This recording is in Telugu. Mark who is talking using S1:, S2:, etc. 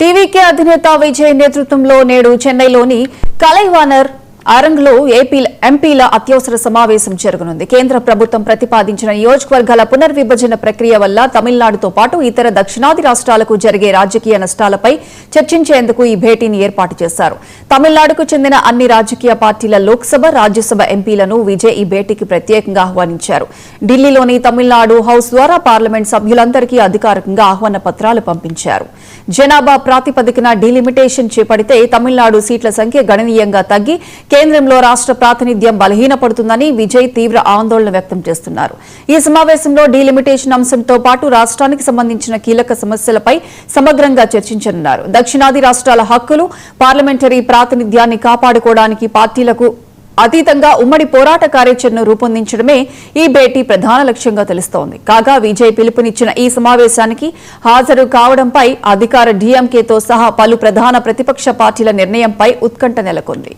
S1: టీవీకే అధినేత విజయ్ నేతృత్వంలో నేడు చెన్నైలోని కలైవానర్ అరంగ్లో ఎంపీల అత్యవసర సమావేశం జరగనుంది. కేంద్ర ప్రభుత్వం ప్రతిపాదించిన నియోజకవర్గాల పునర్విభజన ప్రక్రియ వల్ల తమిళనాడుతో పాటు ఇతర దక్షిణాది రాష్ట్రాలకు జరిగే రాజకీయ నష్టాలపై చర్చించేందుకు ఈ భేటీని ఏర్పాటు చేశారు. తమిళనాడుకు చెందిన అన్ని రాజకీయ పార్టీల లోక్సభ, రాజ్యసభ ఎంపీలను విజయ్ ఈ భేటీకి ప్రత్యేకంగా ఆహ్వానించారు. ఢిల్లీలోని తమిళనాడు హౌస్ ద్వారా పార్లమెంట్ సభ్యులందరికీ అధికారికంగా ఆహ్వాన పత్రాలు పంపించారు. జనాభా ప్రాతిపదికన డీలిమిటేషన్ చేపడితే తమిళనాడు సీట్ల సంఖ్య గణనీయంగా తగ్గి కేంద్రంలో రాష్ట్ర ప్రాతినిధ్యం బలహీనపడుతుందని విజయ్ తీవ్ర ఆందోళన వ్యక్తం చేస్తున్నారు. ఈ సమావేశంలో డీలిమిటేషన్ అంశంతో పాటు రాష్ట్రానికి సంబంధించిన కీలక సమస్యలపై సమగ్రంగా చర్చించనున్నారు. దక్షిణాది రాష్ట్రాల హక్కులు, పార్లమెంటరీ ప్రాతినిధ్యాన్ని కాపాడుకోవడానికి పార్టీలకు అతీతంగా ఉమ్మడి పోరాట కార్యాచరణను రూపొందించడమే ఈ భేటీ ప్రధాన లక్ష్యంగా తెలుస్తోంది. కాగా విజయ్ పిలుపునిచ్చిన ఈ సమావేశానికి హాజరు కావడంపై అధికార డీఎంకేతో సహా పలు ప్రధాన ప్రతిపక్ష పార్టీల నిర్ణయంపై ఉత్కంఠ నెలకొంది.